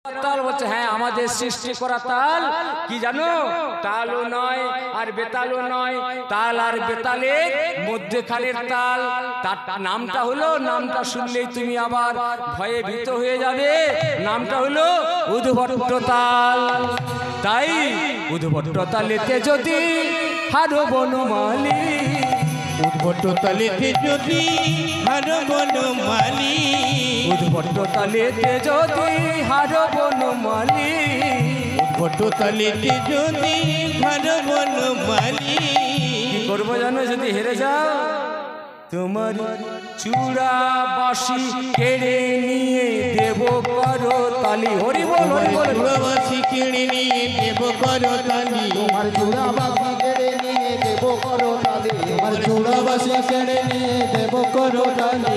তাল বলছে হ্যাঁ আমাদের সৃষ্টি করা তাল কি জানো, তালও নয় আর বেতালও নয়, তাল আর বেতালের মধ্যেখানের তাল। তার নামটা হলো, নামটা শুনলেই তুমি আবার ভয়ে ভীত হয়ে যাবে, নামটা হলো উদ্ভট্ট তাল। তাই উদ্ভট্ট তালেতে যদি হারো বনমালী, উদ্ভট্ট তালেতে যদি হারো বনমালী, উদ্ভট্ট তালেতে যদি হারো বনমালী, উদ্ভট্ট তালেতে যদি হারো বনমালী। কি করবো জানো যদি হেরে যাও, তোমার চূড়া বাঁশি কেড়ে নিয়ে দেব করো তালি। হরি বল হরি বল। চূড়া বাঁশি কেড়ে নিয়ে দেব করো তালি, তোমার চূড়া বাঁশি কেড়ে নিয়ে দেব করো তালি, তোমার চূড়া বাঁশি কেড়ে নিয়ে দেব করো তালি,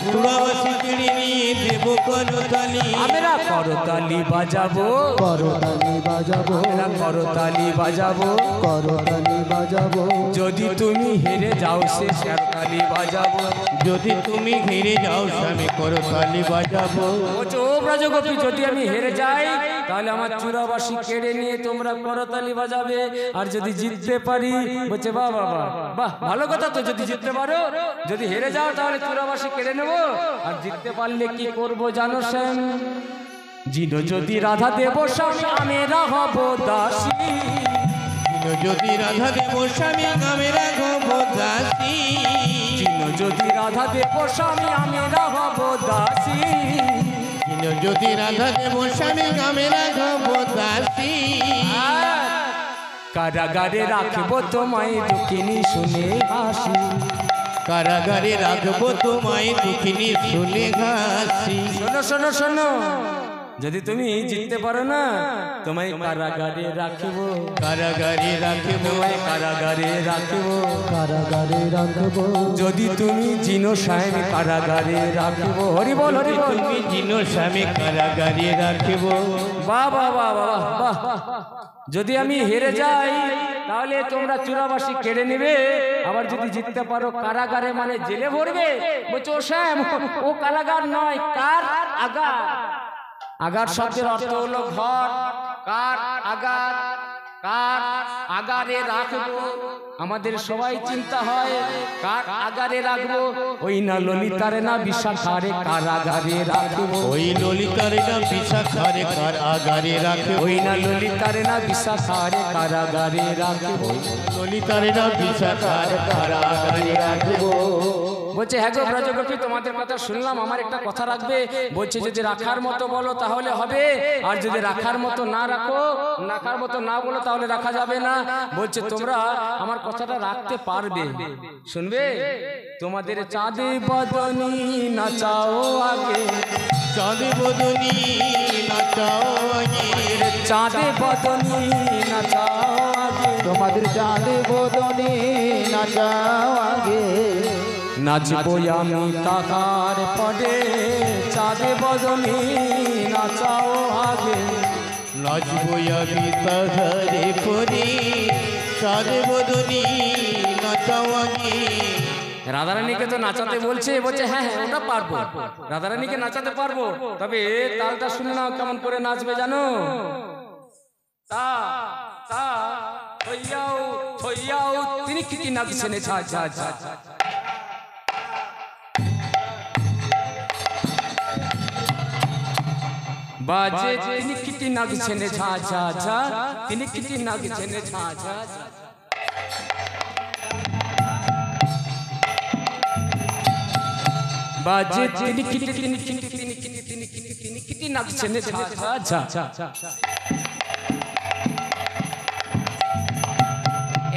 চূড়া বাঁশি কেড়ে নিয়ে দেব করো তালি। আমরা করতালি বাজাবো, করতালি বাজাবো, আমরা করতালি বাজাবো, করতালি বাজাবো। যদি তুমি হেরে যাও সে করতালি বাজাবো, যদি তুমি হেরে যাও স্বামী করতালি বাজাবো। বলছে ও ব্রজগোপী যদি আমি হেরে যাই তাহলে আমার চূড়াবাসী কেড়ে নিয়ে তোমরা করতালি বাজাবে, আর যদি জিততে পারি বলছে বাহ বাবা বাহ ভালো কথা তো, যদি জিততে পারো, যদি হেরে যাও তাহলে চূড়াবাসী কেড়ে নেবো, আর জিততে পারলে কি করবো জানো শ্যাম, জিনো যদি রাধা দেব স্বামী আমেরা হব দাসী, যদি রাধা দেব স্বামী আমেরা হব দাসী, জিনো যদি রাধা দেব স্বামী আমেরা হব দাসী, যদি রাধা দেব স্বামী আমেরা হব দাসী। কারাগারে রাখবো তোমায় দুঃখিনী শুনে হাসি, কারাগারে রাখবো তোমায় দুঃখিনী শুনে হাসি। শোনো শোনো শোনো, যদি তুমি জিততে পারো না তোমায় কারাগারে রাখবো, কারাগারে রাখবো, তোমায় কারাগারে রাখবো, কারাগারে রাখবো, যদি তুমি জিনো সাহেব কারাগারে রাখবো। হরি বল হরি বল। তুমি জিনো স্বামী কারাগারে রাখবো। বাহ বাহ বাহ বাহ বাহ। যদি আমি হেরে যাই তাহলে তোমরা চূড়াবাসী কেড়ে নেবে, আবার যদি জিততে পারো কারাগারে মানে জেলে ভরবে। বলছো ও শ্যাম ও কারাগার নয়, কার আগার। আগার শব্দের অর্থ হলো ঘর, কার আগার, কার আগারে রাখবো। আমাদের সবাই চিন্তা হয় কার আগারে রাখবো, ওই না ললিতারে না বিশাখারে কারাগারে রাখবো, ওই ললিতারে না বিশাখারে কারাগারে রাখবো, ওই না ললিতারে না বিশাখারে কারাগারে রাখবো, ললিতারে না বিশাখারে কারাগারে রাখবো। বলছে হ্যাঁ গো ব্রজগোপী তোমাদের কথা শুনলাম, আমার একটা কথা রাখবে। বলছে যদি রাখার মতো বলো তাহলে হবে, আর যদি রাখার মতো না রাখো, রাখার মতো না বলো তাহলে রাখা যাবে না। বলছে তোমরা আমার কথাটা রাখতে পারবে, শুনবে। তোমাদের চাঁদে বদনী নাচাও আগে, চাঁদে বদনী নাচাও আগে, চাঁদে বদনী নাচাও আগে, তোমাদের চাঁদে বদনে নাচাও আগে, নাচবো আমি তাহার পরে, চাঁদে বদনী নাচাও আগে, নাচবো আমি তাহারে পরে, চাঁদে বদনী নাচাও আগে। রাধারানীকে তো নাচাতে বলছে, বলছে হ্যাঁ হ্যাঁ ওটা পারবো, রাধারানীকে নাচাতে পারবো, তবে তালটা শুনে নাও কেমন করে নাচবে জানো। তা তা থইয়াও থইয়াও তিনি কি নাচছেন, ছা ছা ছা, বাজে তিনি কিটি নাচছেন, ছা ছা ছা, তিনি কিটি নাচছেন, ছা ছা ছা। বাজে তিনি কিটি তিনি কিটি তিনি কিটি তিনি কিটি তিনি কিটি নাচছেন, ছা ছা ছা।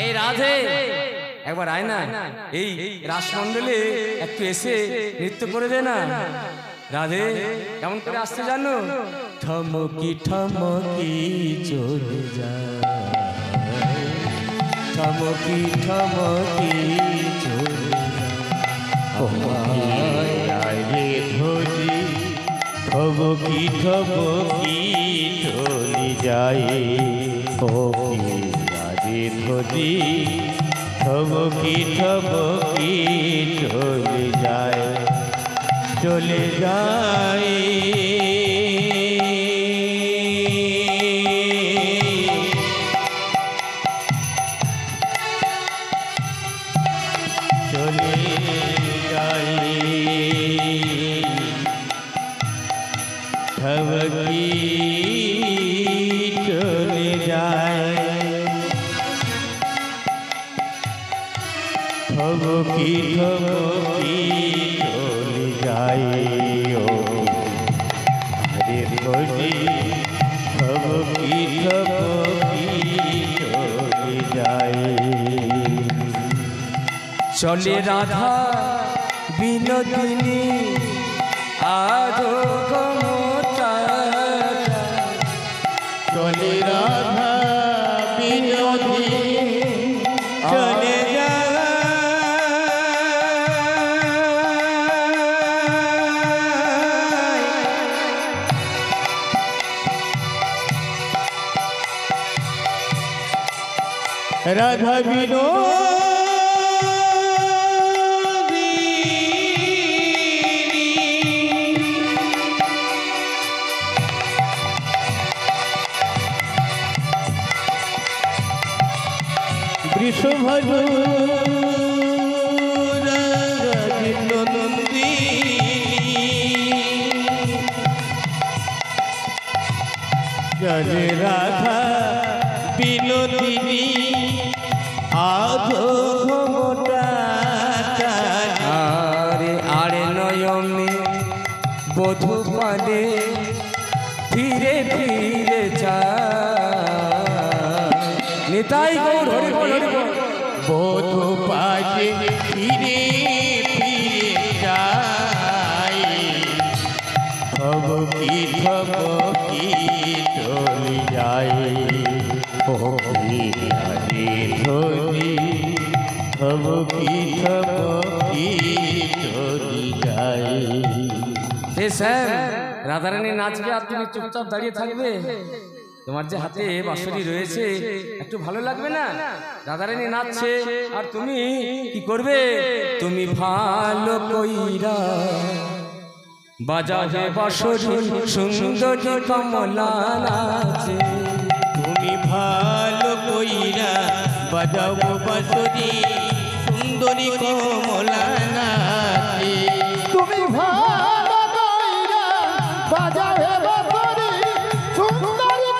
এই রাধে একবার আয় না, এই রাসমণ্ডলে একটু এসে নৃত্য করে দে না। রাধে কেমন করে আসতে জানো, ঠমকি ঠমকি চলে যায়, ঠমকি ঠমকি চলে যায় রে ধরি, ঠমকি ঠমকি চলে যায়, ও রে ধরি, ঠমকি ঠমকি চলে যায়, চলে যায়। থবকি চলে যায় থবকি থবকি চলে যায় ও হরে হরি থবকি থবকি চলে যায় চলে রাধা বিনোদিনী আজো চলে রাধা বিনোদিনী চলে যায় রাধা বৃষভজু নন্দী জলে রাধা বিনোদিনী আধো আরে আরে নয়নে বধূ পাদে ধীরে ধীরে নিতাই গৌর হরি বল হরি বল বধূ পাশে ফিরে ফিরে যায় থবকি থবকি চলে যায় হরি হরি ধরি থবকি থবকি চলে যায় এ স্যার রাধারানী নাচবে আর তুমি চুপচাপ দাঁড়িয়ে থাকবে তোমার যে হাতে বাঁশরি রয়েছে একটু ভালো লাগবে না রাধারানী নাচছে আর তুমি কি করবে তুমি ভালো কইরা বাজাবে বাঁশরি সুন্দরী কমলা নাচে তুমি ভালো কইরা বাজাও বাঁশরি সুন্দরী কমলা নাচে তুমি ভালো কইরা বাজাবে বাঁশরি সুন্দরী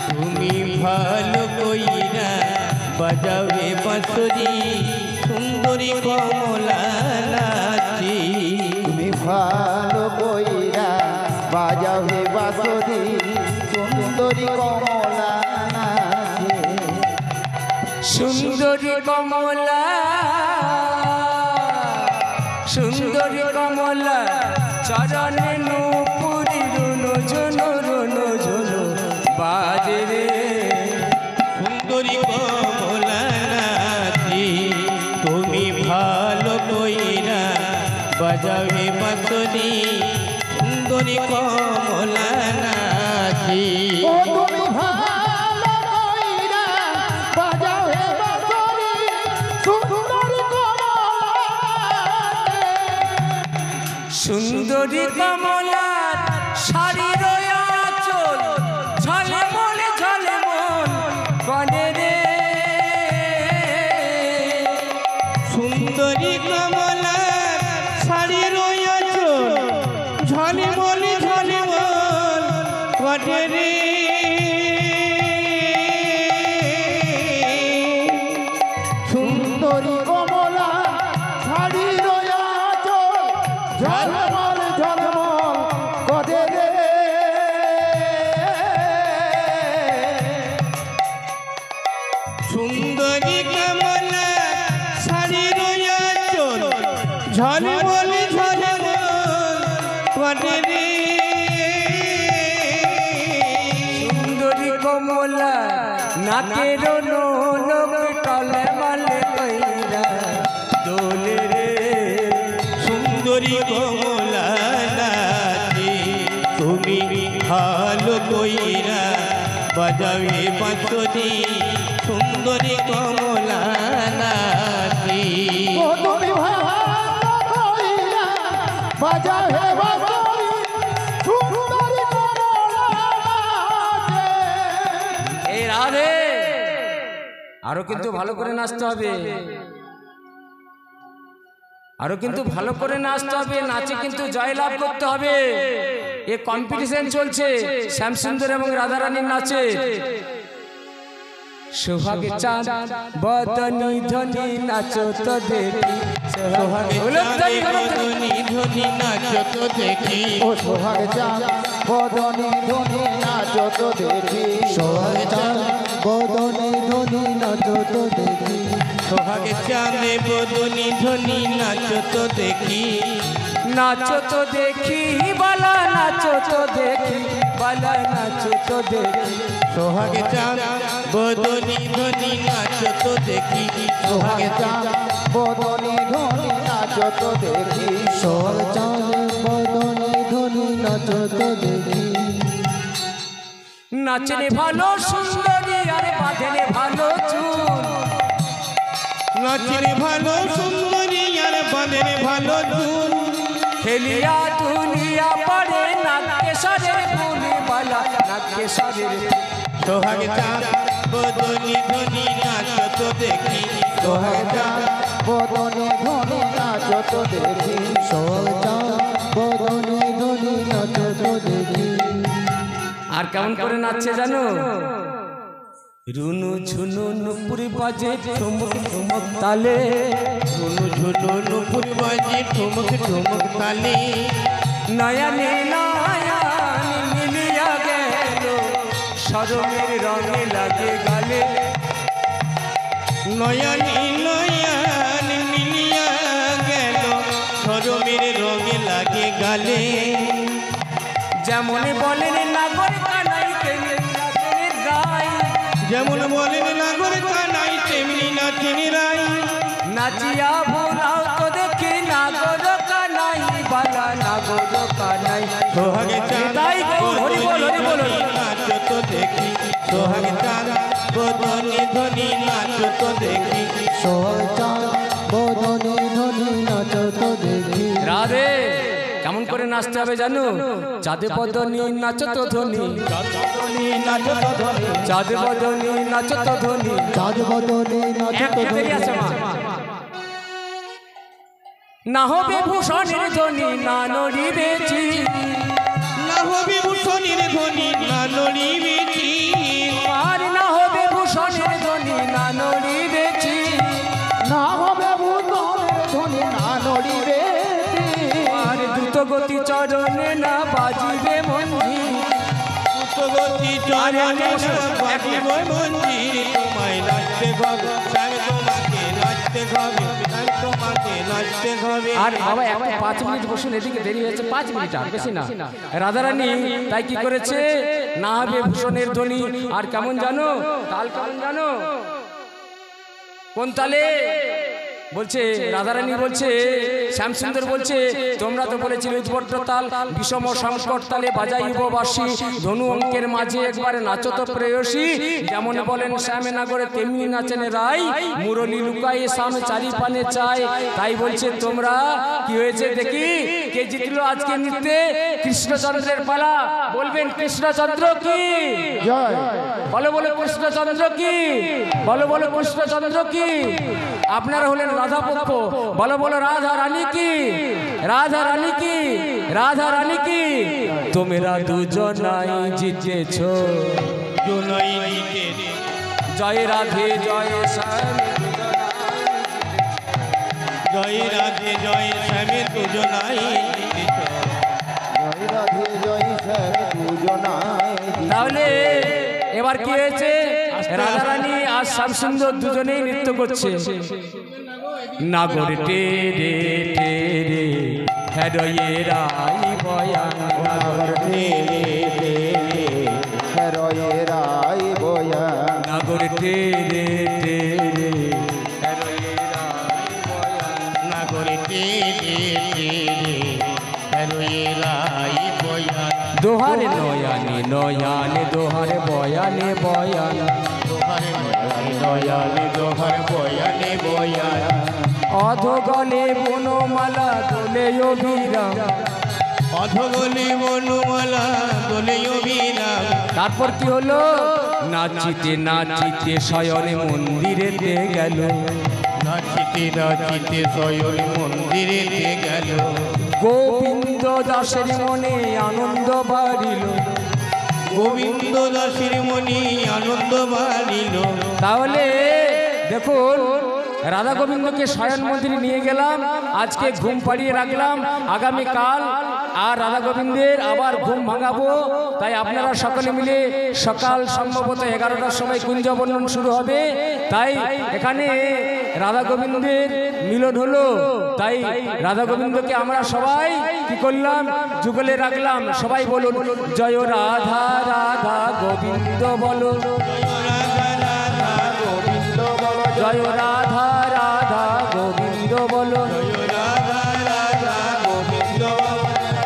তুমি ভালো কইরা বাজাবে বাঁশরি সুন্দরী কমলা নাচে তুমি ভালো কইরা বাজাবে বাঁশরি সুন্দরী কমলা নাচে সুন্দরী কমলা সুন্দরী কমলা চরণে নুপুরি রুনো ঝুনো বাজে রে সুন্দরী কমলা নাচে তুমি ভালো কইরা বাজাবে বাঁশরি সুন্দরী কমলা নাচে ও তুমি ভালো কইরা বাজাবে বাঁশরি সুন্দরী কমলা সুন্দরী কমলা শাড়ি রয়া চল ঝলমল ঝলমল বনে রে সুন্দরী কমলা শাড়ি রয়েছ ঝলমল ঝলমল কটে রে সুন্দরী কমলা শাড়ি রয়া ঝলমল ঝলমল কদে রে সুন্দরী কমলা শাড়ি রয়েছ ঝলমল ঝলমল কটে রে সুন্দরী কমলা নাকের নোলক টলে মালে কইরা দোলে রে সুন্দরী কমলা নাচে তুমি ভালো কইরা বাজাবে বাঁশরি সুন্দরী কমলা নাচে ও তুমি ভালো কইরা বাজাবে বাঁশরি সুন্দরী কমলা নাচে এই রাধে আরো কিন্তু ভালো করে নাচতে হবে আরো কিন্তু ভালো করে নাচতে হবে, নাচে কিন্তু জয়লাভ করতে হবে। এ কম্পিটিশন চলছে শ্যামসুন্দর এবং রাধারানীর নাচে। সোহাগে চাঁদ বদনি ধনি নাচো তো দেখি, সোহাগে বদনি ধনি নাচো তো দেখি, ও সোহাগ চাঁদ বদনে ধনে নাচো তো দেখি, সোহাগ চাঁদ বদনে ধনে নাচো তো দেখি, সোহাগে চাঁদে বদনি ধনি নাচো তো দেখি, নাচো তো দেখি বালা, নাচো তো দেখি বালা, নাচো তো দেখি। সোহাগে চাঁদ বদনি ধনি নাচো তো দেখি, সোহাগ চাঁদ বদনে ধনে নাচো তো দেখি, সোহাগ চাঁদ বদনে ধনে নাচো তো দেখি। নাচনে ভালো সুন্দরী আর বাঁধেনে ভালো চুল, নাচরে ভালো সুন্দরী আর বাঁধেরে ভালো চুল, হেলিয়া দুলিয়া পড়ে নাকে সরের ফুলি বালা, নাকে সরের। সোহাগে চাঁদ বদনি ধনি নাচো তো দেখি, সোহাগ চাঁদ বদনে ধনে নাচো তো দেখি, সোহাগ চাঁদ বদনে ধনে নাচো তো দেখি। আর কেমন করে নাচছে জানো? রুনু ঝুনু নুপুরি বাজে ঠুমুক ঠুমুক তালে, ঝুনু ঝুনু নুপুর বাজে ঠুমুক ঠুমুক তালে, নয়নে নয়ন মিলিয়া গেল সরমের রঙে লাগে গালে, নয়নে নয়ন মিলিয়া গেল সরমের রঙে লাগে গালে, যেমন বলেন নাগর কানাই তেমনি নাচের গাই, যেমন বলেন নাগর কানাই তেমনি নাচেন রাই, নাচিয়া ভোলাও তো দেখি নাগর কানাই বালা, নাগর কানাই। সোহাগে চাঁদ তাই গো, হরি বল, হরি বল। নাচো তো দেখি, সোহাগে চাঁদ বদনি ধনি নাচো তো দেখি, সোহাগ চাঁদ বদনে ধনে নাচো তো দেখি। রাধে কেমন করে নাচতে হবে জানো? চাঁদে বদনি নাচো তো ধনি, নাচো তো ধনি, চাঁদে বদনি নাচো তো ধনি। চাঁদ বদনে নাচো তো একটা দেরি আছে মা। না হবে ভূষণের ধ্বনি না নড়িবে চির, না হবে ভূষণের ধ্বনি না নড়িবে চির, আর না হবে ভূষণের ধ্বনি না নড়িবে চির, না হবে ভূষণের ধ্বনি না নড়িবে তীর। আর দ্রুত গতি চরণে না বাজিবে মঞ্জির, গতি চরণে না বাজিব মঞ্জির, তোমায় নাচতে হবে, তাই তোমাকে নাচতে হবে, তাই তোমাকে নাচতে হবে। আর বাবা এখন 5 মিনিট বসুন, এদিকে দেরি হয়েছে 5 মিনিট, আর বেশি না। রাধারানী তাই কি করেছে? না হবে ভূষণের ধ্বনি, আর কেমন জানো? তাল কেমন জানো? কোন তালে? বলছে রাধারানী, বলছে শ্যামসুন্দর বলছে তোমরা তো বলেছিলে উদ্ভট তাল বিষম সংকট তালে বাজাইব বাঁশি, ধনু অঙ্কের মাঝে একবারে নাচো তো প্রেয়সী, যেমন বলেন শ্যামে নাগরে তেমনি নাচেন রাই, মুরলি লুকাই সামনে চারি পানে চাই। তাই বলছে তোমরা কি হয়েছে দেখি, কে জিতলো আজকে নৃত্যে? কৃষ্ণচন্দ্রের পালা। বলবেন কৃষ্ণচন্দ্র কি? জয়। বলো বলো কৃষ্ণচন্দ্র কি? বলো বলো কৃষ্ণচন্দ্র কি? আপনারা হলেন রাধা পক্ষ। বলো বলো রাধা রানী কি? রাধা রানী কি? রাধা রানী কি? তোমরা দুজনাই জিতেছো, জোনাই জিতে, জয় রাধে জয় শ্যাম, জয় রাধে জয় শ্যামে দুজনাই জিতেছ। জয় রাধে জয় শ্যাম দুজনাই জিতেছ। তাহলে এবার কি হয়েছে? রাধারানী আর শ্যামসুন্দর দুজনেই নৃত্য করছে। নাগর টেরে টেরে হ্যারয়ে রাই বয়ান, নাগর টেরে টেরে হ্যারয়ে রাই বয়ান, নাগর টেরে টেরে হ্যারয়ে রাই বয়ান, নাগরে টেরে টেরে হ্যারয়ে রাই বয়ান, দোহারে নয়ানে নয়ানে দোহারে বয়ানে বয়ান, দোহারে নয়ানে দোহার বয়ানে বয়ান, অধগলে বনমালা দোলে অভিরাম। অধগলে বনমালা দোলে অভিরাম। তারপর কি হলো? নাচিতে নাচিতে শয়নে মন্দিরেতে গেল, নাচিতে নাচিতে শয়ন মন্দিরেতে গেল, গোবিন্দ দাসের মনে আনন্দ বাড়িল। গোবিন্দ দাসের মনি আনন্দ বাড়িল। তাহলে দেখুন, রাধা গোবিন্দকে শয়ন মন্দিরে নিয়ে গেলাম, আজকে ঘুম পাড়িয়ে রাখলাম, আগামীকাল আর রাধা গোবিন্দের আবার ঘুম ভাঙাবো। তাই আপনারা সকলে মিলে সকাল সম্ভবত 11টার সময় কুঞ্জ বর্ণন শুরু হবে। তাই এখানে রাধা গোবিন্দের মিলন হলো, তাই রাধা গোবিন্দকে আমরা সবাই কি করলাম, যুগলে রাখলাম। সবাই বলুন, জয় রাধা রাধা গোবিন্দ বলো, জয় রাধা রাধা গোবিন্দ বলো, রাধা রাধা গোবিন্দ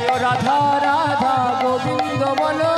জয় রাধা রাধা গোবিন্দ বলো।